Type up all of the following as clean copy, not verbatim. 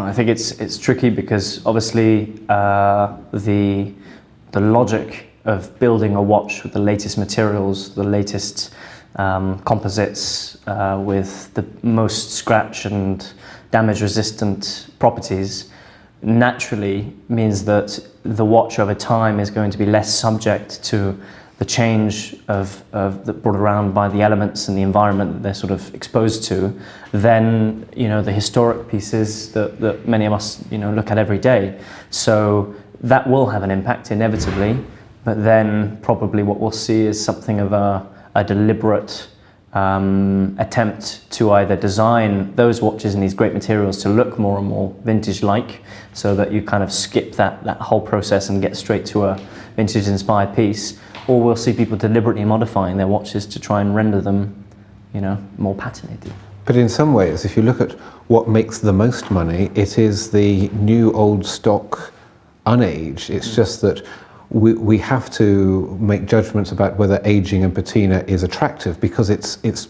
I think it's tricky because obviously the logic of building a watch with the latest materials, the latest composites with the most scratch and damage resistant properties naturally means that the watch over time is going to be less subject to the change that brought around by the elements and the environment that they're sort of exposed to than the historic pieces that many of us look at every day. So that will have an impact inevitably, but then probably what we'll see is something of a deliberate attempt to either design those watches in these great materials to look more and more vintage-like, so that you kind of skip that whole process and get straight to a vintage-inspired piece, or we'll see people deliberately modifying their watches to try and render them, more patinated. But in some ways, if you look at what makes the most money, it is the new old stock unaged. It's just that we have to make judgments about whether aging and patina is attractive because it's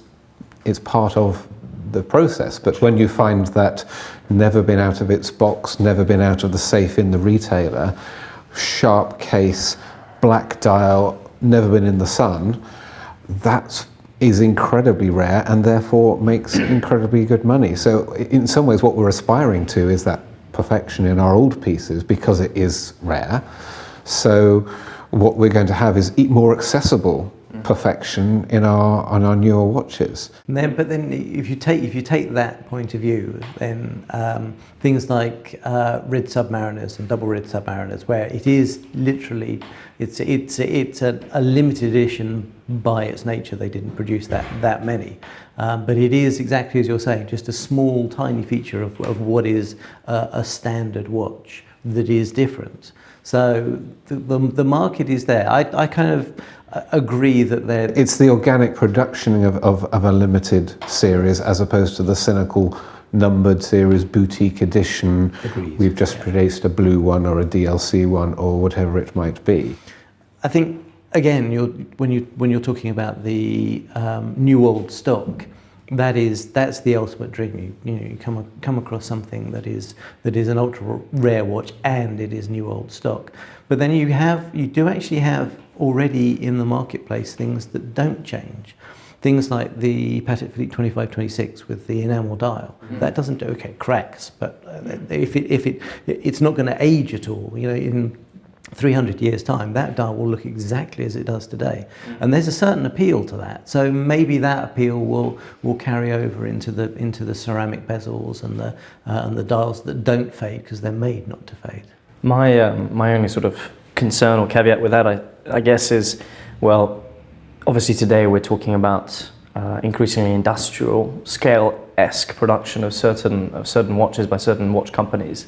part of the process. But when you find that never been out of its box, never been out of the safe in the retailer, sharp case, black dial, never been in the sun, that is incredibly rare and therefore makes incredibly good money. So in some ways what we're aspiring to is that perfection in our old pieces because it is rare. So what we're going to have is more accessible perfection on our newer watches. But then if you take that point of view, then things like red submariners and double red submariners, where it is literally it's a limited edition by its nature. They didn't produce that many, but it is exactly as you're saying, just a small tiny feature of what is a standard watch that is different. So the market is there. I kind of agree that it's the organic production of a limited series as opposed to the cynical numbered series boutique edition. Agreed. We've just produced a blue one or a DLC one or whatever it might be. I think again, when you're talking about the new old stock, that's the ultimate dream. You come across something that is an ultra rare watch and it is new old stock. But then you do actually have already in the marketplace things that don't change. Things like the Patek Philippe 2526 with the enamel dial. Mm-hmm. That doesn't do cracks, but it's not going to age at all. In 300 years time, that dial will look exactly as it does today. And there's a certain appeal to that. So maybe that appeal will carry over into the ceramic bezels and the dials that don't fade because they're made not to fade. My only sort of concern or caveat with that, I guess, is, well, obviously today we're talking about increasingly industrial scale-esque production of certain watches by certain watch companies.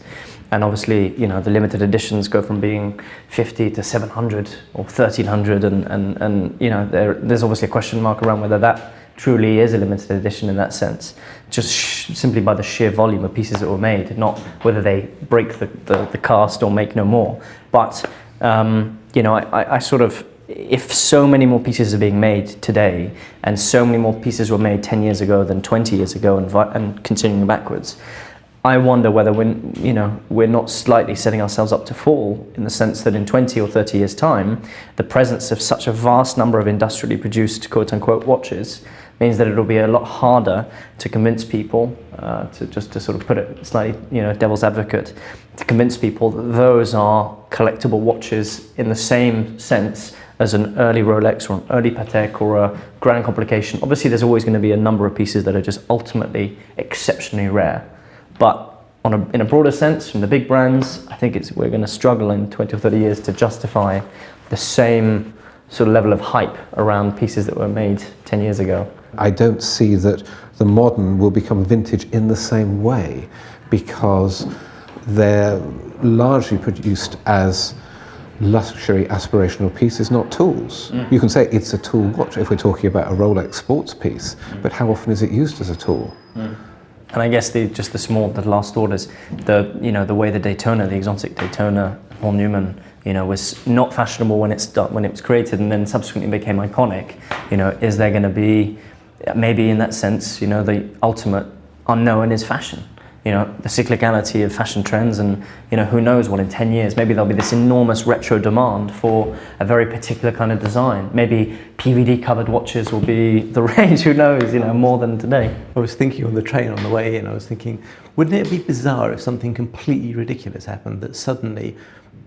And obviously, the limited editions go from being 50 to 700 or 1300, and there's obviously a question mark around whether that truly is a limited edition in that sense, just simply by the sheer volume of pieces that were made, not whether they break the cast or make no more. But I sort of, if so many more pieces are being made today, and so many more pieces were made 10 years ago than 20 years ago, and continuing backwards, I wonder whether we're not slightly setting ourselves up to fall, in the sense that in 20 or 30 years' time, the presence of such a vast number of industrially produced quote-unquote watches means that it'll be a lot harder to convince people, to sort of put it slightly, devil's advocate, to convince people that those are collectible watches in the same sense as an early Rolex or an early Patek or a Grand Complication. Obviously, there's always going to be a number of pieces that are just ultimately exceptionally rare. But in a broader sense, from the big brands, I think we're going to struggle in 20 or 30 years to justify the same sort of level of hype around pieces that were made 10 years ago. I don't see that the modern will become vintage in the same way, because they're largely produced as luxury aspirational pieces, not tools. You can say it's a tool watch if we're talking about a Rolex sports piece, but how often is it used as a tool? And I guess the last orders, the way the Daytona, the exotic Daytona, Paul Newman, was not fashionable when it was created, and then subsequently became iconic. Is there going to be, maybe in that sense, the ultimate unknown is fashion. the cyclicality of fashion trends, and who knows what in 10 years, maybe there'll be this enormous retro demand for a very particular kind of design. Maybe PVD covered watches will be the range, who knows, more than today. I was thinking on the train on the way in, I was thinking, wouldn't it be bizarre if something completely ridiculous happened, that suddenly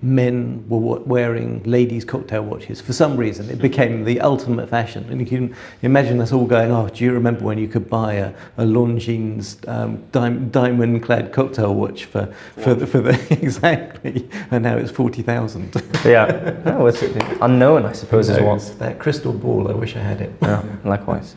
men were wearing ladies' cocktail watches for some reason? It became the ultimate fashion, and you can imagine us all going, "Oh, do you remember when you could buy a Longines diamond-clad cocktail watch for the exactly?" And now it's 40,000. Yeah, no, it's unknown, I suppose, is what. That crystal ball, I wish I had it. Yeah, likewise.